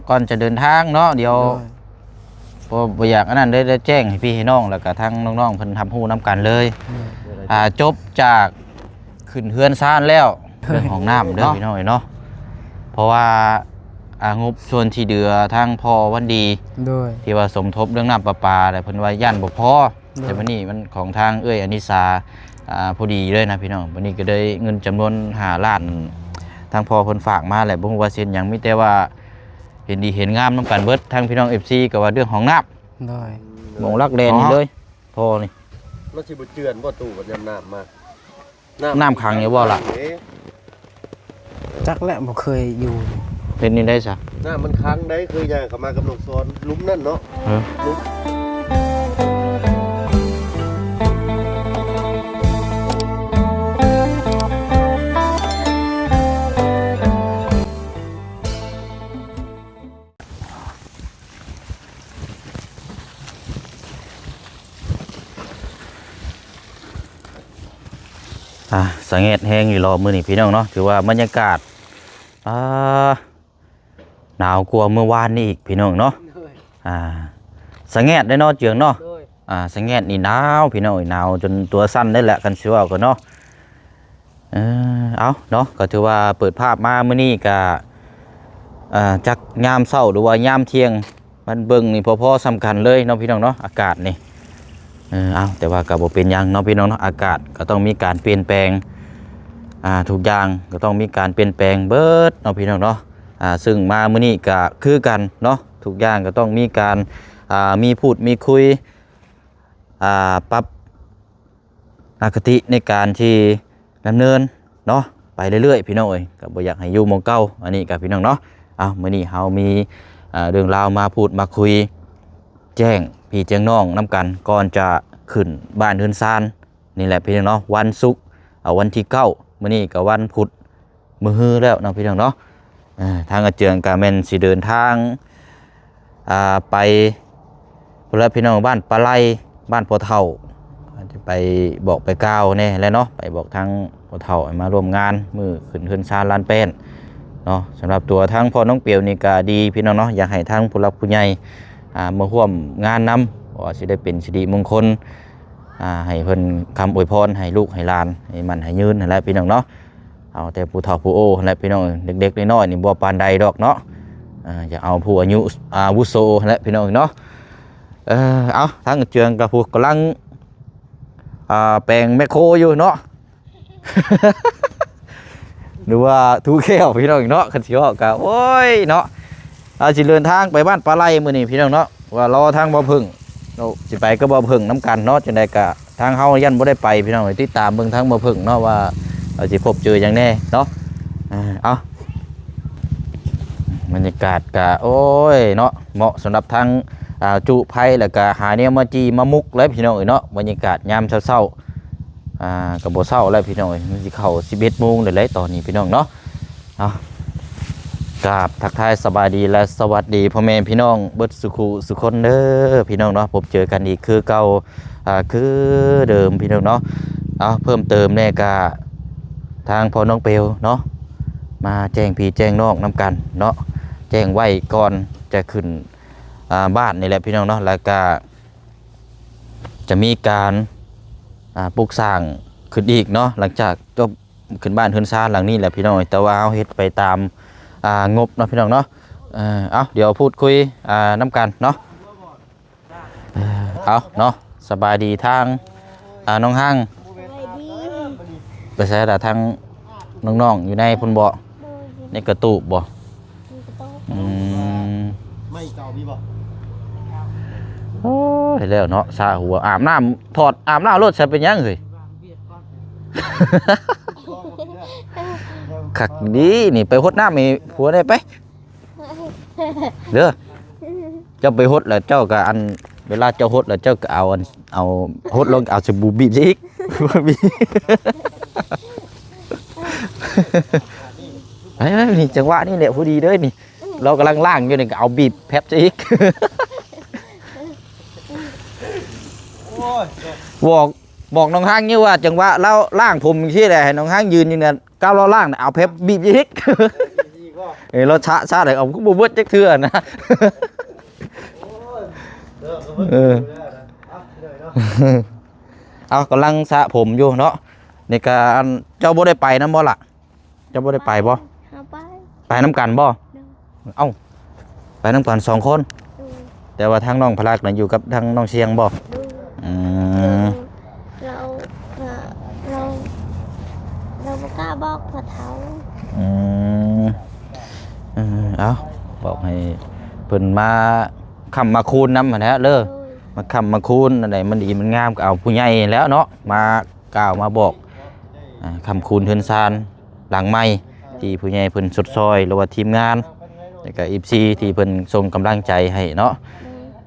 ก่อนจะเดินทางเนาะเดี๋ยวพอบ่อยากอันนั้นได้แจ้งให้พี่ให้น้องแล้วก็ทั้งน้องๆเพิ่นทำฮู้นํกันเลยจบจากขึ้นเฮือนซ่านแล้วเรื่องของน้ำเด้อพี่น้องเนาะเพราะว่างบส่วนที่เดือทางพอวันดีที่ว่าสมทบเรื่องน้ำประปาแต่เพิ่นว่าย่านบ่พอแต่วันนี้มันของทางเอ้ยอนิสาพอดีเลยนะพี่น้องวันนี้ก็ได้เงินจำนวน5 ล้านทางพอเพิ่นฝากมาแหละบ่ฮู้ว่าเซ็นหยังมีแต่ว่าเห็นดีเห็นงามนำกันเบิดทางพี่น้อง FC ก็ว่าเรื่องของน้ำได้หม่องลักแลนนี่เลยพอนี่มันสิบ่เจือนบ่ตู้บ่ยำน้ำมาน้ำขังอยู่บ่ล่ะจักแหละบ่เคยอยู่เห็นนี่ได้ซะน้ำมันค้างได้เคยย่างเข้ามากับน้องสอนลุ่มนั่นเนาะลุ่มสังเกตแห้งอยู่รอมือนี่พี่น้องเนาะถือว่าบรรยากาศหนาวกว่าเมื่อวานนี่อีกพี่น้องเนาะสังเกตได้เนาะเจืองเนาะสังเกตนี่หนาวพี่น้องหนาวจนตัวสั้นได้แหละกันเชียวกันเนาะเอาเนาะก็ถือว่าเปิดภาพมาเมื่อนี้ก็จักยามเช้าหรือว่ายามเที่ยงมันเบิ่งนี่พอๆสำคัญเลยเนาะพี่น้องเนาะอากาศนี่เอาแต่ว่าก็บ่เป็นยังเนาะพี่น้องเนาะอากาศก็ต้องมีการเปลี่ยนแปลงทุกอย่างก็ต้องมีการเปลี่ยนแปลงเบิดเนาะพี่น้องเนาะซึ่งมามื้อนี้ก็คือกันเนาะทุกอย่างก็ต้องมีการมีพูดมีคุยปรับอคติในการที่ดำเนินเนาะไปเรื่อยๆพี่น้องเอ้ยก็บ่อยากให้อยู่หม้องเก่าอันนี้กับพี่น้องเนาะมื้อนี้เฮามีเรื่องราวมาพูดมาคุยแจ้งพี่แจ้งน้องนํกันก่อนจะขึ้นบ้านเฮือนซานนี่แหละพี่น้องเนาะวันศุกร์วันที่9มื้อนี้ก็วันพุธมื้อฮื้อแล้วเนาะพี่น้องเนาะทางอาเจืองก็แม่นสิเดินทางไปพุ่นละพี่น้องบ้านปลาไหลบ้านพ่อเฒ่าจะไปบอกไปกล่าวแน่แล้วเนาะไปบอกทางพ่อเฒ่าให้มาร่วมงานมื้อขึ้นเฮือนซานลานแป้นเนาะสำหรับตัวทางพ่อน้องเปียวนี่ก็ดีพี่น้องเนาะอยากให้ทางผู้หลักผู้ใหญ่มาร่วมงานนำว่าสิได้เป็นสิริมงคลให้เพิ่นคำอวยพรให้ลูกให้หลานให้มันให้ยืนนั่นแหละพี่น้องเนาะเอาแต่ผู้เฒ่าผู้โอ้นั่นแหละพี่น้องเด็กๆน้อยๆนี่บ่ปานใดดอกเนาะอย่าเอาผู้อายุอาวุโสนั่นแหละพี่น้องเนาะเอาทางเจืองกับผู้กำลังแปลงแมคโครอยู่เนาะ หรือว่าทูแก้วพี่น้องเนาะคันสิฮอกก็โอ้ยเนาะสิเดินทางไปบ้านปลาไหลมื้อนี้พี่น้องเนาะว่ารอทางบ่พึ่งสิไปก็บ่พึ่งน้ำกันเนาะจังได๋ก็ทางเฮายันบ่ได้ไปพี่น้องติดตามเบิ่งทางบ่พึ่งเนาะว่าสิพบเจออย่างแน่เนาะเอาบรรยากาศก็โอ้ยเนาะเหมาะสำหรับทางจุไผแล้วก็หาแนวมาจีมามุกแล้วพี่น้องเนาะบรรยากาศยามเช้าๆก็บ่เช้าแล้วพี่น้องมันสิเข้า 11 โมงแล้วตอนนี้พี่น้องเนาะเอากราบทักทายสบายดีและสวัสดีพ่อแม่พี่น้องเบิดสุขุสุคนเด้อพี่น้องเนาะพบเจอกันอีกคือเก่าคือเดิมพี่น้องเนาะเอาเพิ่มเติมแน่ก็ทางพ่อน้องเปลวเนาะมาแจ้งพี่แจ้งน้องนำกันเนาะแจ้งไว้ก่อนจะขึ้นบ้านนี่แหละพี่น้องเนาะแล้วก็จะมีการปลูกสร้างขึ้นอีกเนาะหลังจากจบขึ้นบ้านเฮือนซานหลังนี้แหละพี่น้องแต่ว่าเอาเฮ็ดไปตามงบเนาะพี่น้องเนาะเอาเดี๋ยวพูดคุยน้ำกันเนาะเอาเนาะสบายดีทางน้องห้างไปใช้แต่ทางน้องๆอยู่ในพุ่นบ่ในกระตูบบ่ไม่เก่ามีบ่โอ้ยแล้วเนาะซาหัวอาบน้ำถอดอาบน้ำรถใส่เป็นยังเฮ้ยขักดีนี่ไปหดน้ำมีผัวได้ไปเด้อเจ้าไปหดแล้วเจ้าก็อันเวลาเจ้าหดแล้วเจ้าก็เอาหดลงเอาสบู่บีบอีกบีไอ้นี่จังหวะนี่แหละพอดีเลยนี่เรากำลังล่างอยู่นี่ก็เอาบีบแพ็บอีกบอกน้องห้างนี่ว่าจังหวะเราล่างผมที่ไหนน้องห้างยืนอยู่เนี่ยก้าวเราล่างเอาแพ็บบีบอีก รถชาเลยเอาก็บ่เบิดจักเทื่อนะเออเอากำลังสระผมอยู่เนาะในการเจ้าบ่ได้ไปนำบ่ล่ะเจ้าบ่ได้ไปบ่ไปนำกันบ่เอ้าไปนำกัน2คนแต่ว่าทางน้องพลักน่ะอยู่กับทางน้องเชียงบ่อืมเราบ่กล้าบอกพ่อเฒ่า เอาบอกให้เพิ่นมาค้ำมาคูณนำหั่นแหละเด้อมาค้ำมาคูณอันใดมันดีมันงามก็เอาผู้ใหญ่แล้วเนาะมากล่าวมาบอกค้ำคูณเทือนซานหลังใหม่ที่ผู้ใหญ่เพิ่นสดซอยหรือว่าทีมงานแล้วก็ FC ที่เพิ่นส่งกำลังใจให้เนาะ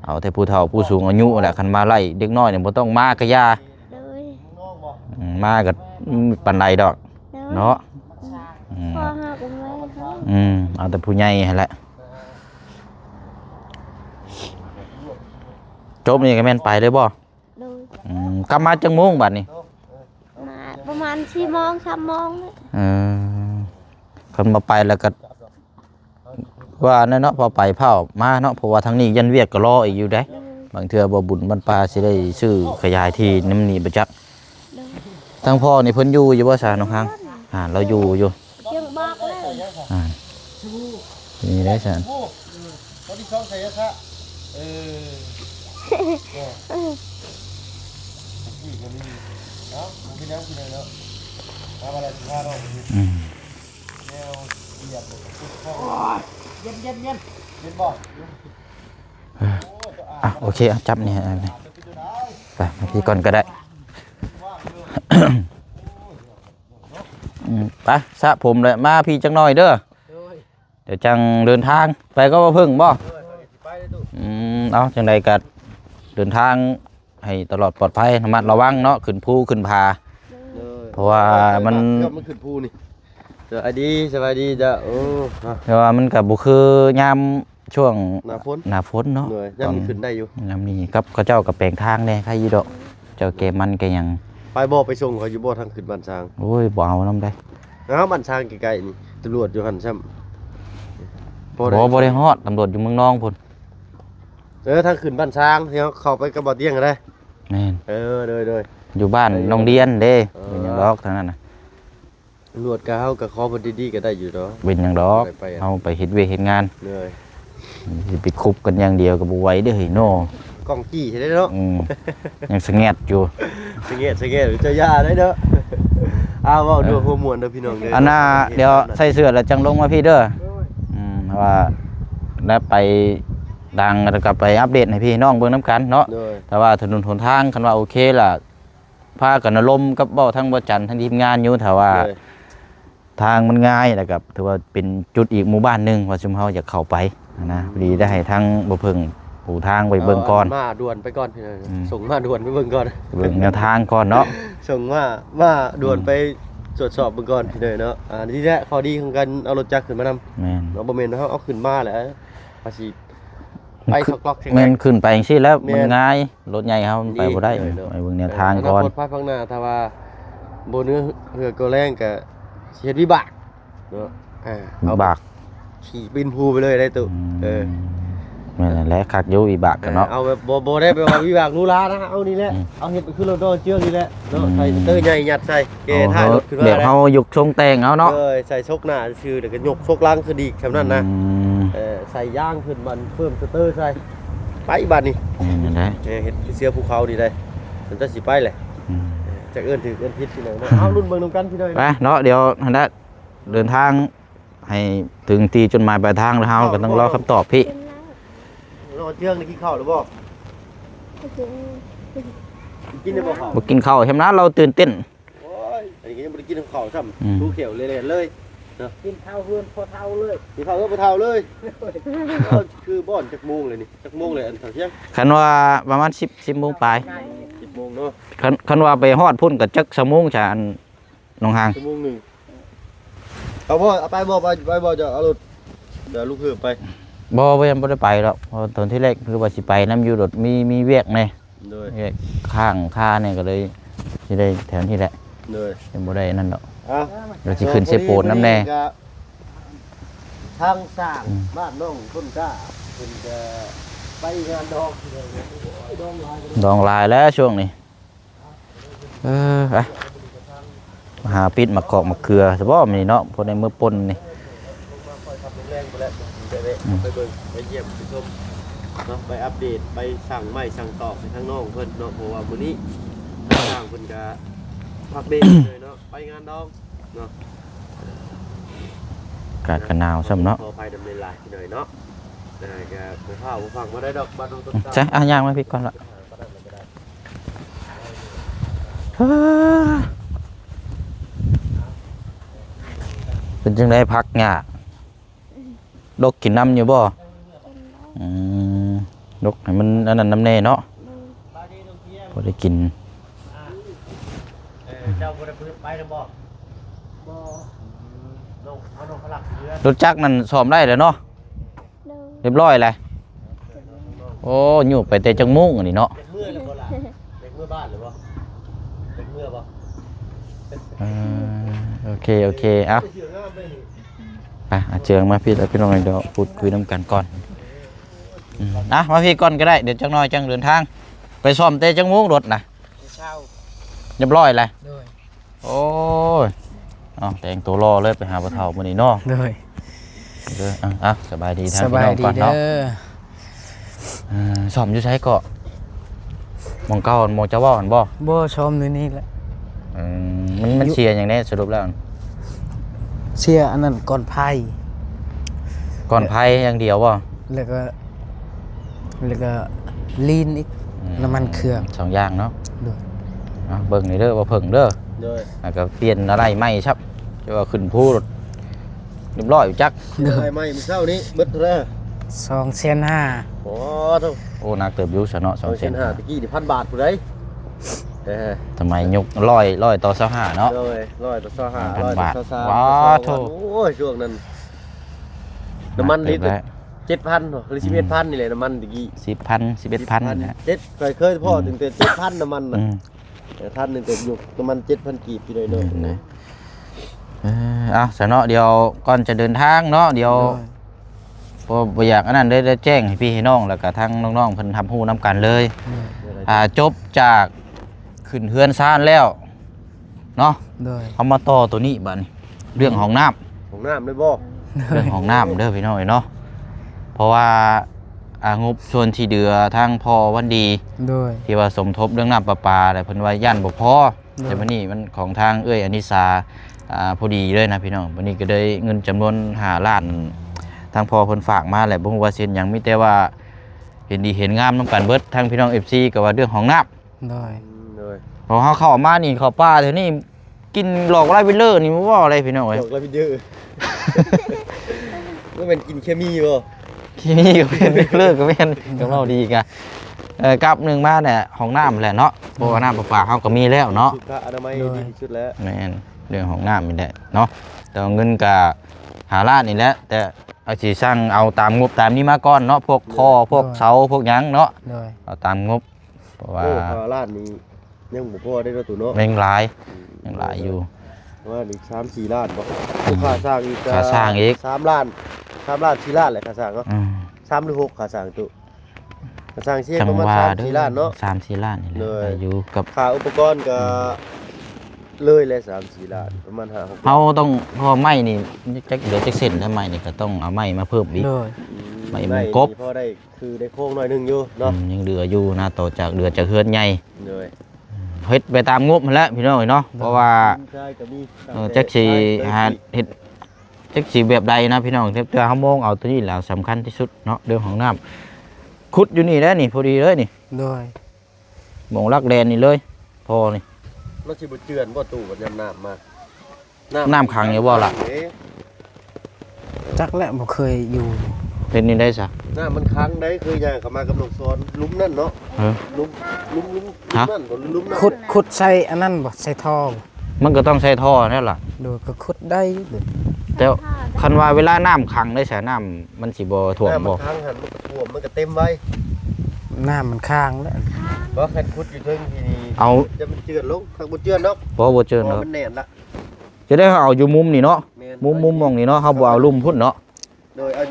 เอาแต่ผู้เฒ่าผู้สูงอายุแหละคันมาไล่เด็กน้อยเนี่ยบ่ต้องมาก็ย่ามาก็ปานใดดอกเนาะพ่อหาเป็นไว้เขา เอาแต่ผู้ใหญ่ให้แหละจบนี่ก็แม่นไปเลยบ่ โดย กลับมาจังโมงบัดนี้ มาประมาณ4 โมง 3 โมงคนมาไปแล้วก็ว่านั่นเนาะพอไปเผามาเนาะเพราะว่าทางนี้ยันเวียกก็รออีกอยู่ได้บางเทื่อบ่บุญบรรปลาสิได้ซื้อขยายที่น้ำนี่บ่จักทางพ่อนี่เพิ่นอยู่บ่ซะน้องฮังเราอยู่เชียงบอกแล้วนี่ได้ซั่นตอนที่ช่องใส่ซะนี่ก็มีเนาะมีน้ำกินเลยเนาะมาอะไรสิพาเนาะแนวเหยียบทุกข้อเย็นบ่โอเคจับนี่ไปมาพี่ก่อนก็ได้ไปสระผมเลยมาพี่จังหน่อยเด้อเดี๋ยวจังเดินทางไปก็บ่พึ่งบ่เอาจังใดก็เดินทางให้ตลอดปลอดภัยระมัดระวังเนาะขึ้นภูขึ้นผาเพราะว่ามันขึ้นภูนี่สวัสดีจ้ะแต่ว่ามันก็บ่คือยามช่วงหน้าฝนเนาะยามนี้ขึ้นได้อยู่ยามนี้กับเขาเจ้าก็แปลงทางแน่ใครอยู่ดอกเจ้าแกมันแกยังไปบ่ไปส่งเขาอยู่บ่ทางขึ้นบ้านช้างโอ้ยบ่เอานำได้บ้านช้างไกลๆนี่ตำรวจอยู่หั่นซ้ำบ่ได้ฮอดตำรวจอยู่เมืองนองพุ่นทางขึ้นบ้านช้างที่เข้าไปกับบ่อเตียงก็ได้แม่นเด้ออยู่บ้านน้องเดียนเด้เป็นหยังดอกทางนั้นน่ะตำรวจก็เฮาก็ขอบ่ดีๆก็ได้อยู่ดอกเป็นหยังดอกเฮาไปเฮ็ดเวรเฮ็ดงานเลยสิไปคุบกันอย่างเดียวก็บ่ไหวเด้อเฮ้ยโนกล้องจี้ใช่ได้เนาะยังสะแงดอยู่สะแงดเจ้าย่าได้เด้อเว้าดูหัวม่วนเด้อพี่น้องเด้ออันน่ะเดี๋ยวใส่เสื้อแล้วจังลงมาพี่เด้อว่าแล้วไปดังแล้วก็ไปอัปเดตให้พี่น้องเบิ่งนำกันเนาะแต่ว่าถนนหนทางคันว่าโอเคล่ะพากันอารมณ์กับเว้าทั้งบ่จันทั้งทีมงานอยู่ถ้าว่าทางมันง่ายแล้วก็ถือว่าเป็นจุดอีกหมู่บ้านนึงว่าชุมเฮาอยากเข้าไปนะพอดีได้ให้ทางบ่เพิ่งผู้ทางไปเบิ่งก่อนมาด่วนไปก่อนพี่น้องส่งมาด่วนไปเบิ่งก่อนเบิ่งแนวทางก่อนเนาะส่งมาด่วนไปตรวจสอบเบิ่งก่อนพี่น้องเนาะนี่แหละข้อดีของการเอารถจักรขึ้นมานำแม่นเนาะบ่แม่นเฮาเอาขึ้นมาแหละภาษีไปล็อกๆแม่นขึ้นไปจังซี่แล้วมันง่ายรถใหญ่เฮาไปบ่ได้ไปเบิ่งแนวทางก่อนรถไฟข้างหน้าถ้าว่าบ่เนื้อเหือก็แรงก็สิเฮ็ดวิบากเนาะเอาบากขี่ปีนภูไปเลยได้ตุแม่นแหละคักอยู่วิบากกันเนาะเอาแบบบ่ได้ไปว่าวิบากรู้ลานะเอานี่แหละเอาเฮ็ดขึ้นรถเชือกนี่แหละเนาะใส่เตอร์ใหญ่ยัดใส่เกท้ายรถขึ้นมาแบบเฮายกทรงแต่งเอาเนาะใส่ชกหน้าชื่อแล้วก็ยกชกหลังคือดีแค่นั้นนะใส่ย่างขึ้นมันเพิ่มสเตอร์ใส่ไปบัดนี้นั่นแหละเฮ็ดเสือภูเขานี่ได้มันจะสิไปแหละจากเอื้อนถึงเอื้อนพิษพี่น้องเอารุ่นเบิ่งนำกันพี่น้องไปเนาะเดี๋ยวหั่นน่ะเดินทางให้ถึงที่จุดหมายปลายทางแล้วเฮาก็ต้องรอคำตอบพี่รอเชื่องนี่กินข้าวหรือบ่กินได้บ่ข้าวบ่กินข้าวเห็นนะเราตื่นเต้นโอ้ยอันนี้ก็ยังบ่ได้กินข้าวซ้ำดูเขียวเลยเลยเนาะกินข้าวเฮือนพอเฒ่าเลยกินข้าวเฮือนพอเฒ่าเลยคือบ่อนจักโมงเลยนี่จักโมงเลยอันเที่ยงคันว่าประมาณ10 โมงปลาย10 โมงเนาะคันว่าไปฮอดพุ่นก็จักชั่วโมงจ้ะอันน้องหางชั่วโมงนึงเอาบ่เอาไปบ่จะเอารถเดี๋ยวลูกเหือไปบ่ยังบ่ได้ไปหรอกเพราะตอนที่แรกคือว่าสิไปน้ำอยู่รถมีเวียกแน่เวียกข้างค่าเนี่ยก็เลยสิได้แถวนี้แหละยังบ่ได้นั่นดอกเราสิขึ้นเซโปนน้ำแน่ ทางสร้างบ้านน้องต้นกล้าเพิ่นจะไปงานดอกดองลาย ดองลายแล้วช่วงนี้ไปหาปิดมะกอกมะเขือสบอมีเนาะพอในมือปนนี่ ค่อยทำแรงไปแล้วไปเบิ่งไปเยี่ยมไปชมเนาะไปอัปเดตไปสั่งไม้สั่งตอกให้ทางน้องเพิ่นเนาะเพราะว่ามื้อนี้ทางสร้างเพิ่นก็พักเบรกเลยเนาะไปงานดองเนาะ กาดกันหนาวซ้ำเนาะ ขอไปดำเนินลายหน่อยเนาะแต่ก็บ่พาบ่ฟังบ่ได้ดอกบ้านน้องต้นกล้า ใช่ย่างมาพี่ก่อนละเป็นจังได้พักหยาดกกินน้ำอยู่บ่ดกให้มันอันนั้นน้ำแน่เนาะบ่ได้กิน เจ้าบ่ได้ไปนำบ่บ่น้องเอาน้องขลักเรือ รถจักรนั่นซ่อมได้แล้วเนาะ โดย เรียบร้อยเลยโอ้อยู่ไปแต่จังมุ่งอันนี้เนาะ เด็กเมื่อหรือบ่ล่ะเด็กเมื่อบ้านหรือบ่เด็กเมื่อบ่ โอเคเอาไปเจืองมาพี่แล้วพี่น้องเดี๋ยวพูดคุยน้ำกันก่อนมาพี่ก่อนก็ได้เดี๋ยวจังน้อยจังเดินทางไปซ่อมเตะจังมุ่งรถนะ เช้า เรียบร้อยเลย ด้วย โอ้ยแต่งตัวรอเลยไปหาปลาเฒ่ามื้อนี้เนาะ ด้วย เด้อสบายดีทาง ส พี่ บาย น้อง ดี ก่อน เด้ เนาะ อ ซ่อมอยู่ใช้เกาะมองเก่าหมองจะว่าหั่นบ่ บ่ชมนี่แหละ มันเชียร์อย่างนี้สรุปแล้ว เชื่ออันนั้นก่อนไพ่ ก่อนไพ่อย่างเดียวบ่ แล้วก็ลีนอีกน้ำมันเครื่อง สองอย่างเนาะ ด้วย เบิ่งนี่เด้อว่าเพิ่งเด้อ ด้วย แล้วก็เปลี่ยนอะไรไม่ครับจะว่าขึ้นภูรถเรียบร้อยอยู่จัก ได้ไหมมื้อเช้านี้เบิดเด้อ 2,500,000 โอ้โธ่ โอ้นักเติบอยุสเนาะ2 2,500,000 เซน ตะกี้นี่1,000 บาทผู้ใดทำไมยกร้อยต่อ25เนาะ เลย100ต่อ25 1,000 100 บาท ต่อ23 ว้าวโธ่ โอ้ยช่วงนั้นน้ำมันลิตร แล้ว 7,000หรือ11,000นี่แหละน้ำมันตะกี้ 10,000 11,000นะ เคยพ่อถึงแต่7,000น้ำมันน่ะแต่ท่านนึงแต่อยู่ประมาณ 7,000 กีบอยู่เลยเนาะ สเนาะเดี๋ยวก่อนจะเดินทางเนาะเดี๋ยวพอบ่อยากอันนั้นได้แจ้งให้พี่ให้น้องแล้วก็ทั้งน้องๆเพิ่นทำฮู้นํกันเลยจบจากขึ้นเฮือนซ่านแล้วเนาะ ด้วย เอามาต่อตัวนี้บัดนี้เรื่องของน้ำ ของน้ำได้บ่ เรื่องของน้ำเด้อพี่น้อยเนาะเพราะว่างบส่วนที่เดือทางพอวันดี ด้วย ที่ว่าสมทบเรื่องน้ำประปาแต่เพิ่นว่าย่านบ่พอแต่วันนี้มันของทางเอ้ยอนิสาพอดีเลยนะพี่น้องวันนี้ก็ได้เงินจำนวน5 ล้านทางพอเพิ่นฝากมาแหละบ่ฮู้ว่าเซ็นหยังมีแต่ว่าเห็นดีเห็นงามนํกันเบิดทางพี่น้อง FC ก็ว่าเรื่องของน้ำ ด้วย เลย พอเฮาเข้ามานี่เข้าป่าแถวนี้กินหลอกไล่ไปเลอนี่บ่ว่าอะไรพี่น้องเอ้ย ดอกละพี่เยอะว่าเป็นกินเคมีบ่ ที่นี่ก็เป็นเลิกก็เป็นกับเราดีกันกับหนึ่งมาเนี่ยของน้ำแหละเนาะเพราะว่าน้ำประปาเขาก็มีแล้วเนาะ สุขอนามัยดีที่สุดแล้ว แม่นเรื่องของน้ำนี่แหละเนาะแต่เงินกับ5 ล้านนี่แหละแต่เอาสิสร้างเอาตามงบตามนี้มาก่อนเนาะพวกท่อพวกเสาพวกหยังเนาะ ด้วย เอาตามงบเพราะว่า โอ้5 ล้านนี้ยังบ่พอได้เนาะตู่เนาะ แม่งหลายยังหลายอยู่ ว่าอีก3-4 ล้านบ่ค่าสร้างอีก ค่าสร้างอีก 3 ล้าน3 ล้าน4 ล้านแหละค่าสร้างเนาะ 3หรือ6ค่าสร้างตู่ค่าสร้างเสีย จัง ประมาณ ว่า 3-4 ล้านเนาะ 3-4 ล้านนี่แหละ เลย ได้อยู่กับ ค่าอุปกรณ์ก็เลยแหละ3-4 ล้านประมาณ5-6 เขาต้องพอไม้นี่จักเหลือจักเส้นทำไมนี่ก็ต้องเอาไม้มาเพิ่มอีก ด้วย ไม่มงกบ พอได้คือได้โค้งหน่อยหนึงอยู่เนาะ ยังเหลืออยู่นะต่อจากเหลือจากเฮือนใหญ่ เลย เฮ็ดไปตามงบมันแหล้วพี่น้องเนาะเพราะว่า ใช่ก็มี จักสิหาเฮ็ดจักสิแบบใดนะพี่น้องแต่เฮามองเอาตัวนี้แหล้วสำคัญที่สุดเนาะเรื่องของน้ำขุดอยู่นี่แล้วนี่พอดีเลยนี่ ด้วย หมองลักแดนนี่เลยพอนี่ รถสิบ่เจือนบ่ตู่บ่ยำน้ำมา น้ำขังอยู่บ่ล่ะ จักและบ่เคยอยู่ เป็นนี่ได้ซะ น้ำมันค้างได้คือย่างเข้ามากับน้องสอนหลุมนั่นเนาะ เออ หลุม ฮะ นั่นบ่หลุมนั่น ขุดใส่อันนั้นบ่ใส่ท่อบ่ มันก็ต้องใช้ท่อนั่นล่ะ ด้วยก็ขุดได้เด้อ แต่คันว่าเวลาน้ำขังได้ซะน้ำมันสิบ่ท่วม น้ำมั บ่ นค้างหันมันก็ท่วมมันก็เต็มไว้ น้ำมันค้างแล้ว เพราะคันขุดอยู่เทิงที่นี่ เอา จะมันเจือนลงข้างบ่เจือนเนาะ บ่เจิน เพราะ เนาะ มันแน่นละ จะได้เอาอยู่มุมนี่เนาะ แม่น มุมมองนี่เนาะเฮาบ่เอาลุ่มพุ่นเนาะ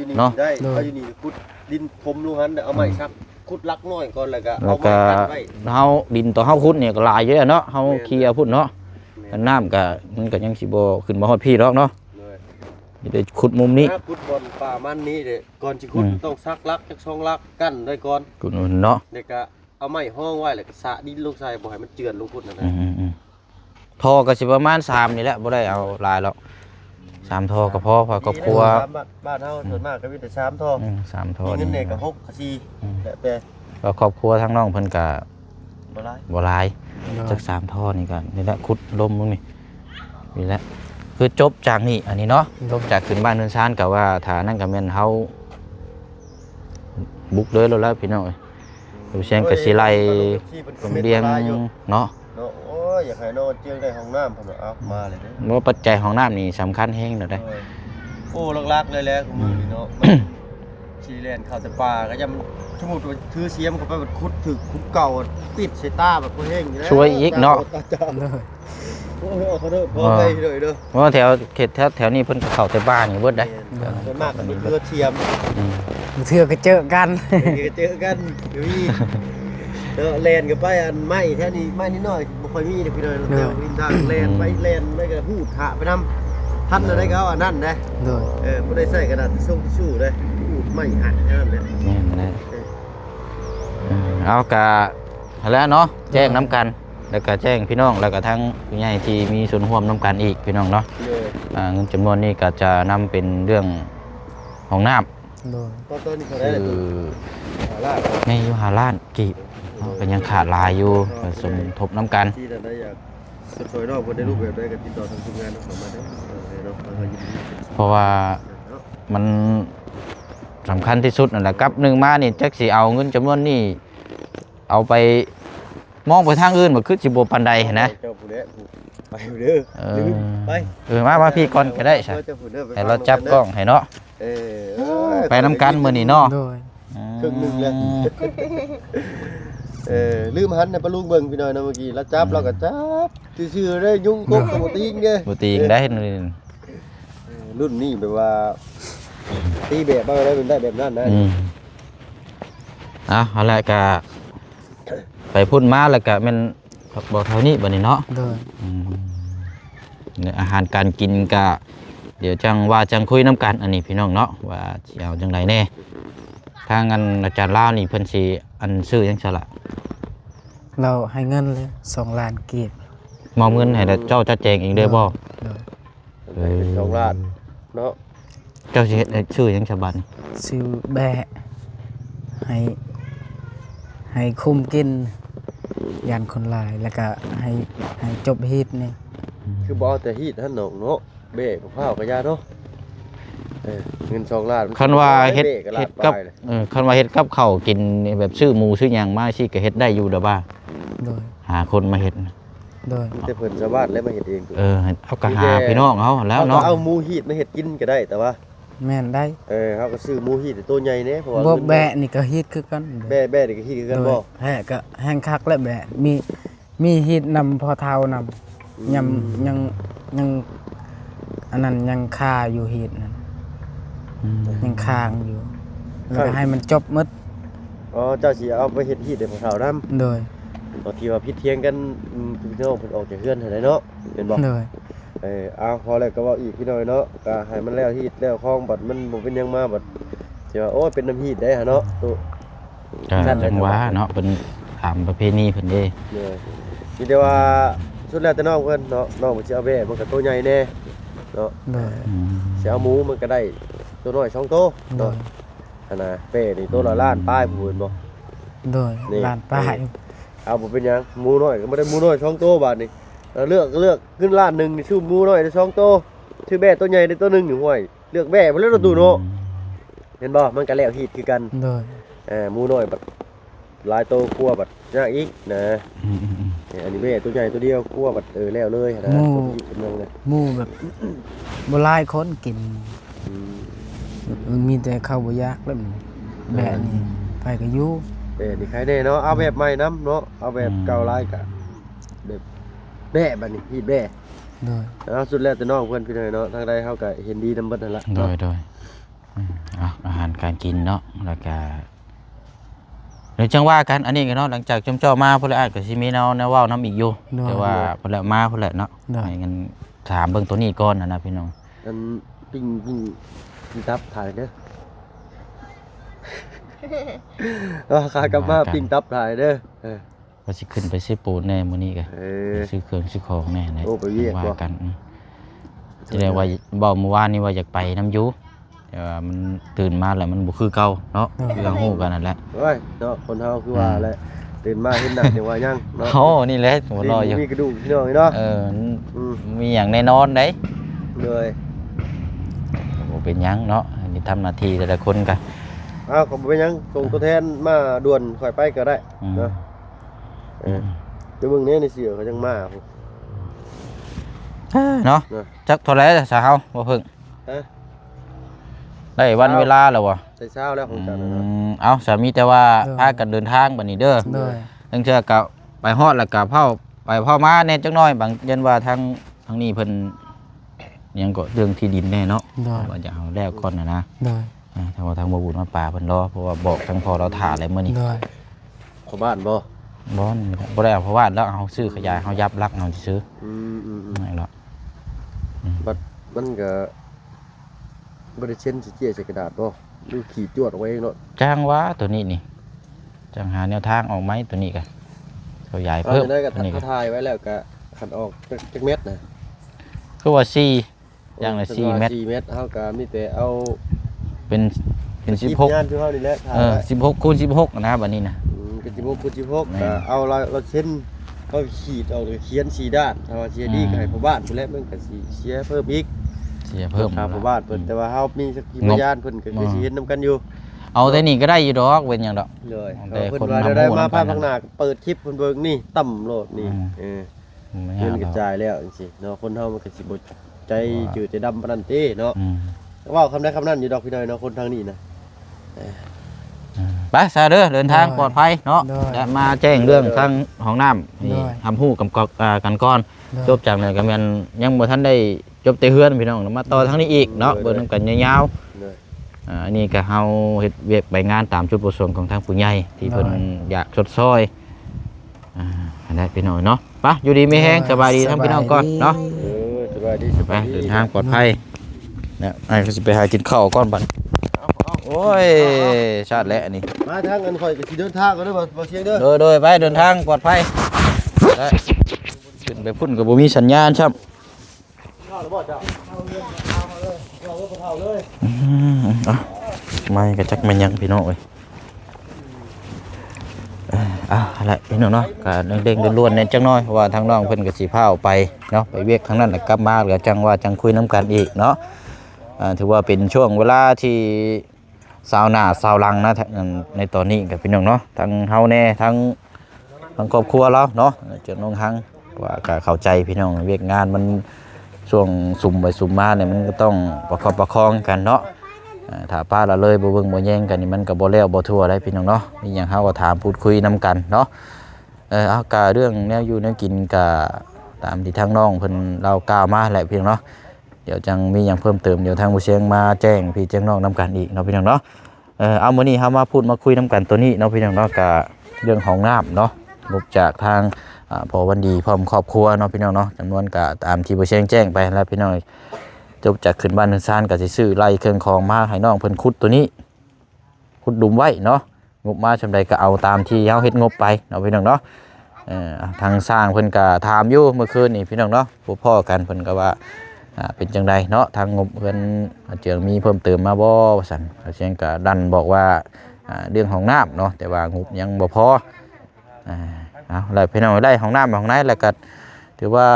อยู่นี่ เนาะ ได้เอาอยู่นี่ขุดดินพรมลูกหันเอาไม้ซักขุดลักน้อยก่อนแล้วก็ แล้ เอา ว ไม้ ก็ กันไว้ เฮาดินต่อเฮาขุดเนี่ยก็หลายอยู่แล้วเนาะเฮาเคลียร์พุ่นเนาะน้ำก็มันก็ยังสิบ่ขึ้นมาฮอดพี่หรอกเนาะ เลย สิได้ขุดมุมนี้ ถ้าขุดบอนป่ามันนี้เด้ก่อนสิขุดต้องซักลักจัก2ลักกั้นไว้ก่อน ขุดเนาะ เด็กก็เอาไม้ห้องไว้แล้วก็สะดินลงใส่บ่ให้มันเจือนลงขุดนั่นแหละ ท่อก็สิประมาณ3นี่แหละบ่ได้เอาหลายหรอก3ท่อก็พอพอครอบครัว บ้านเฮาส่วนมากก็มีแต่3ท่อ 3ท่อ มีเงิน นี่ เนี่ยก็6ก็4แต่ ก็ครอบครัวทั้งน้องเพิ่นก็ บ่หลาย บ่หลายจัก3ท่อนี่ก็นี่แหละขุดลมมึงนี่แหละคือจบจากนี่อันนี้เนาะจบจากขึ้นบ้านเรือนชานก็ว่าถ้านั่นก็แม่นเฮาบุกเลยแล้วพี่น้องเอ้ยอยู่เชียงก็สิไล่ผมเรียงเนาะ เนาะโอ้ยอยากให้นอนเจียงได้ห้องน้ำเพิ่นเอามาเลยเด้อ บ่ปัจจัยของน้ำนี่สำคัญแฮงเด้อ โอ้ลักๆเลยแหละกูมือนี่เนาะชีแลนเข้าแต่ป่าก็ยังสมมุติว่าถือเสียมเข้าไปแบบขุดถึกขุดเก่าติดใส่ตาแบบบ่แห้งอยู่แล้ว ช่วยอีกเนาะ เลย โอ้ยขอโทษขอไปเลยเด้อ เพราะว่าแถวเขตแถวนี้เพิ่นก็เข้าแต่บ้านนี่เบิดได้ ส่วนมากก็มีเกลือเทียม เทื่อก็เจอกัน เจอกันอยู่นี่เด้อแลนกับไปอันไม้แท้นี้ไม้นิดหน่อยบ่ค่อยมีเด้อพี่น้อยแถวริมทางแลนไปแลนไปก็หูดหะไปนำทันอะไรก็เอาอันนั้นนะ เลย บ่ได้ใส่กระดาษทิชชู่เด้อหูดไม้หักแค่นั้นแหละ แม่นแหละเอากะแล้วเนาะแจ้งน้ำกันแล้วก็แจ้งพี่น้องแล้วก็ทั้งผู้ใหญ่ที่มีส่วนร่วมน้ำกันอีกพี่น้องเนาะ เลย เงินจำนวนนี้ก็จะนำเป็นเรื่องของน้ เลย ตอนนี้เขา ำ ได้ คือ หาล่า ไม่อยู่หาล้านกีบเนาะก็ยังขาดหลายอยู่ก็สมทบน้ำกัน ที่ได้อยากสวยๆนอกบ่ได้รูปแบบใดก็ติดต่อทางทีมงานเข้ามาได้เนาะเรายินดี เพราะว่ามันสำคัญที่สุดนั่นแหละกับหนึ่งมานี่จักสิเอาเงินจำนวนนี้เอาไปมองไปทางอื่นมันคือสิบ่ปานใดหั้นนะ เจ้าผู้เด้ไปเด้อลืมไป มาพี่ก่อนก็ได้ใช่ให้เราจับกล้องให้เนาะไปน้ำกันมื้อนี้เนาะ เลย ครึ่งนึงเลยลืมหันให้ปลาลูกเบิ่งพี่น้อยนะเมื่อกี้แล้วจับเราก็จับซื่อๆได้ยุ่งกบกับบ่ตีนเด้ บ่ตีงได้นี่ รุ่นนี้แบบว่าตีแบบมาได้เป็นได้แบบนั้นนะ เอาละก็ไปพุ่นมาแล้วก็แม่นบอกเท่านี้บัดนี้เนาะ เลย เนี่ยอาหารการกินก็เดี๋ยวจังว่าจังคุยน้ำกันอันนี้พี่น้องเนาะว่าสิเอาจังไดแน่ทางอันอาจารย์ลาวนี่เพิ่นสิอันซื้อจังซั่นล่ะ เราให้เงินเลย2 ล้านกีบ มอบเงินให้แล้วเจ้าจัดแจงเองเด้อบ่ เลย สองล้านเนาะ เจ้าสิเฮ็ดให้ชื่อจังฉบับนี้ ซื้อแบะให้ให้คุมกินยันคนหลายแล้วก็ให้จบฮีตนี่ คือบ่เอาแต่ฮีดท่านน้องเนาะเบ้กับข้าวกับยาเนาะเงิน2ล้าน คันว่าเฮ็ด บ้ก็ล้าน กับ ปลายเลย คันว่าเฮ็ดกับข้าวกินแบบซื้อหมูซื้อหยังมาสิก็เฮ็ดได้อยู่เด้อบ่า โดย หาคนมาเฮ็ด โดย มีแต่เพิ่นชาวบ้านแล้วมาเฮ็ดเองตัว เอาก็หาพี่น้องเฮาแล้วเนาะ เอาหมูฮีดมาเฮ็ดกินก็ได้แต่ว่า แม่นได้ เฮาก็ซื้อหมูฮีดตัวใหญ่แน่เพราะว่า บ่แบะนี่ก็ฮีตคือกัน แบ่นี่ก็ฮีดคือกันบ่ แฮะก็แห้งคักและแบะมีฮีตนำพอเท้านำยังอันนั้นยังคาอยู่ฮีตนั่นยังค้างอยู่แล้วก็ให้มันจบหมด อ๋อเจ้าสิเอาไปเฮ็ดฮีดให้พวกเขานำ โดย บางทีว่าผิดเถียงกันพี่น้องเพิ่นออกจากเฮือนให้ได้เนาะเป็นบ่ โดย เอาพอแล้วก็เว้าอีกพี่น้อยเนาะก็ให้มันแล้วฮีดแล้วคลองบัดมันบ่เป็นหยังมาบัดสิว่าโอ้ยเป็นน้ำฮีดได้หะเนาะตู้ ก็จังว่าเนาะเป็นถามประเพณีเพิ่นเด้ เนี่ยมีแต่ว่าสุดแล้วแต่น้องเพิ่นเนาะน้องมันสิเอาแบ่มันก็ตัวใหญ่แน่เนาะ โดย สิเอาหมูมันก็ได้ตัวน้อย2ตัว โด เนาะ ย อันน่ะเป้นี่ตัวละล้านป้ายผู้เห็นบ่ โดย นี่ ลานป้าย เอาบ่เป็นหยังหมูน้อยก็บ่ได้หมูน้อย2ตัวบาดนี้เลือกขึ้นล้านหนึงนี่ชื่อหมูน้อยได้2ตัวชื่อแบ่ตัวใหญ่ได้ตัวหนึงอยู่ห้วยเลือกแบ่บ่แล้วเราดูเนาะเห็นบ่มันก็แล้วฮีดคือกัน โดย หมูน้อยบัดหลายตัวคั่วบัดยากอีกนะอันนี้แบ่ตัวใหญ่ตัวเดียวคั่วบัดแล้วเลยนะตัวนี้กำลังเลย หมู่แบบบ่หลายคนกินมันมีแต่ข้าวบ่ยากแล้วมันแบะนี่ไปก็อยู่ นี่ใครแน่เนาะเอาแบบใหม่น้ำเนาะเอาแบบเก่าหลายกะแบบแบ่บัดนี้ฮีดแบ่ โดย เอาสุดแล้วแต่น้องเพิ่นพี่น้อยเนาะทางใดเฮาก็เห็นดีนำเบิดนั่นล่ะ โดยเอา การกินเนาะแล้วก็เดี๋ยวจังว่ากันอันนี้กันเนาะหลังจากจมจ่อมาพุ่นละอาจก็สิมีแนวเว้าน้ำอีกอยู่แต่ว่าพุ่นละมาพุ่นละเนาะให้กันถามเบิ่งตัวนี้ก่อนนะพี่น้อง อันปิ้งตับถ่ายเด้อขากลับมาปิ้งตับถ่ายเด้อ ว่าสิขึ้นไปซื้อปูนแน่มื้อนี้ก็ซื้อเครื่องซื้อของแน่เลย โอ้ไปเวียก ว่ากันจะได้ว่าบอกเมื่อวานนี้ว่าอยากไปน้ำยูแต่ว่ามันตื่นมาแล้วมันบ่คือเก่าเนาะคือเราฮู้กันนั่นแหละ เฮ้ยเนาะคนเฮาคือว่าแหละตื่นมาเห็นหนักเนี่ยว่ายังเนาะ โอ้นี่แหละหัวรออยู่ มีกระดูกพี่น้องเนาะ มีหยังแน่นอนเด้ เลย บ่เป็นหยังเนาะอันนี้ทำหน้าที่แต่ละคนกัน อ้าวขอบเป็นยังส่งตัวแทนมาด่วนค่อยไปก็ได้เนาะเดี๋ยวเบิ่งแน่ในเสือเขาจังมา เนาะจักเท่าไหร่สาวเฮาบ่เพิ่งได้วันเวลาแล้วบ่ ใส่เช้าแล้วของจันนะ เอาสามีแต่ว่าพากันเดินทางบัดนี้เด้อตั้งเทื่อก็ไปฮอดแล้วก็ไปเผามาแน่จักหน่อยบางยันว่าทางนี้เพิ่นยังก็เรื่องที่ดินแน่เนาะว่าจะเอาแล้วก่อนนะทางว่าทางบ่บุญมาป่าเพิ่นรอเพราะว่าบอกทางพ่อเราถ่าแล้วมื้อนี้ เข้าบ้านบ่ บ่ได้เอาเพราะว่าแล้วเอาซื้อขยายเฮายับรักเอาซื้อไม่หรอก บัดมันก็บ่ได้เช็ดสิเจี้ยใส่กระดาษบ่ดูขีดจวดเอาไว้เนาะ จ้างว่าตัวนี้นี่จ้างหาแนวทางออกไหมตัวนี้กันเขาใหญ่เพิ่ม ได้ก็ ตัวนี้ เขาถ่ายไว้แล้วก็ขันออกจักเม็ดนะ คือว่า4อย่างละ4 เม็ด 4 เม็ดเฮาก็มีแต่เอา เป็น งาน 16 คือเฮานี่แหละถ่ายไว้ 16คูณ16นะบัดนี้นะ ก็16คูณ16ก็เอาเราเช่นก็ขีดเอาเขียน4ด้านถ้าว่าเสียดีก็ให้พ่อบ้านพุ่นแหละมันก็สิเสียเพิ่มอีก เสียเพิ่ม ค่าพ่อบ้านเพิ่นแต่ว่าเฮามีสักกี่พยานเพิ่นก็คือสิเห็นนํกันอยู่ เอาแต่นี่ก็ได้อยู่ดอกเว้นหยังดอก เลย แต่ เพิ่น คน ว่า นำ ได้ หมู่ มา นํกั ภาน พข้างหน้าเปิดคลิปเพิ่นเบิ่งนี่ต่ำโลดนี่เงินกระจายแล้วจังซี่เนาะคนเฮามันก็สิบ่ใจจืดใจดำปานนั้นติเนาะเว้าคำใดคำนั้นอยู่ดอกพี่น้อยเนาะคนทางนี้นะ ไปซาเด้อเดินทางปลอดภัยเนาะจะมาแจ้งเรื่องทางห้องน้ำนี่ทำฮู้กับกันก่อนจบจากนั้นก็แม่นยังบ่ทันได้จบแต่เฮือนพี่น้องมาต่อทางนี้อีกเนาะเบิ่งนำกันยาวๆอันนี้ก็เฮาเฮ็ดเวียกไปงานตามจุดประสงค์ของทางผู้ใหญ่ที่เพิ่นอยากชดซอยอันนั้นพี่น้องเนาะไปอยู่ดีมีแฮงสบายดีทั้งพี่น้องก่อนเนาะ สบายดี ไปเดินทางปลอดภัยเนี่ยไอ้ก็สิไปหากินข้าวก่อนบัดโอ้ยชาติแล้วอันนี้ มาทางอันข่อยก็สิเดินทางก็เด้อบ่เสียงเด้อ โดยไปเดินทางปลอดภัยได้ขึ้นไปพุ่นกับบ่มีสัญญาณครับไม่กระจักแม่นยังพี่น้องเอ้ยอะไรพี่น้องเนาะก็เด้งๆล้วนๆเนี่ยจังน้อยเพราะว่าทางน้องเพิ่นก็สิพาไปเนาะไปเวียกทางนั้นแล้วกลับมาแล้วจังว่าจังคุยน้ำกันอีกเนาะถือว่าเป็นช่วงเวลาที่สาวหน้าสาวหลังนะในตอนนี้กับพี่น้องเนาะทั้งเฮาแน่ทั้งครอบครัวเราเนาะเจ้าน้องหังว่าก็เข้าใจพี่น้องเวียกงานมันช่วงสุ่มไปสุ่มมาเนี่ยมันก็ต้องประคับประคองกันเนาะถ้าป้าละเลยบ่เบิ่งบ่แย่งกันนี่มันก็บ่แล้วบ่ทั่วได้พี่น้องเนาะมีหยังเฮาก็ถามพูดคุยนํกันเนาะเอาก็เรื่องแนวอยู่แนวกินก็ตามที่ทางน้องเพิ่นเรากล่าวมาแหละพี่น้องเนาะเดี๋ยวจังมีหยังเพิ่มเติมเดี๋ยวทางผู้เชียงมาแจ้งพี่แจ้งน้องนํกันอีกเนาะพี่น้องเนาะเอามื้อนี้เฮามาพูดมาคุยนํกันตัวนี้เนาะพี่น้องเนาะก็เรื่องของน้ำเนาะงบจากทางพอวันดีพร้อมครอบครัวเนาะพี่น้องเนาะจำนวนก็ตามที่ผู้เชียงแจ้งไปแล้วพี่น้องจบจากขึ้นบ้านขึ้นศาลก็สิซื้อไล่เครื่องของมาให้น้องเพิ่นขุดตัวนี้ขุดหลุมไว้เนาะงบมาชำใดก็เอาตามที่เฮาเฮ็ดงบไปเนาะพี่น้องเนาะทางสร้างเพิ่นก็ถามอยู่เมื่อคืนนี่พี่น้องเนาะพวกพ่อกันเพิ่นก็ว่าเป็นจังไดเนาะทางงบเพิ่นเจืองมีเพิ่มเติมมาบ่ว่าซั่นเสียงก็ดันบอกว่าเรื่องของน้ำเนาะแต่ว่างบยังบ่พอเอาแล้วพี่น้องได้ของน้ำของไหนแล้วก็ถือว่า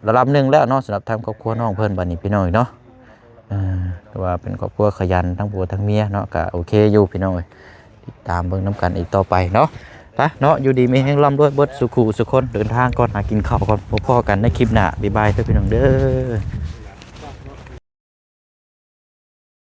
ระดับหนึงแล้วเนาะสำหรับทางครอบครัวน้องเพิ่นบัดนี้พี่น้องเนาะแต่ว่าเป็นครอบครัวขยันทั้งผัวทั้งเมียเนาะก็โอเคอยู่พี่น้องติดตามเบิ่งน้ำกันอีกต่อไปเนาะไปเนาะอยู่ดีมีแห้งร่ำด้วยเบิดสุขุสุคนเดินทางก่อนหากินข้าวก่อนพบพ่อกันในคลิปหน้าบ๊ายบายเด้อพี่น้องเด้อ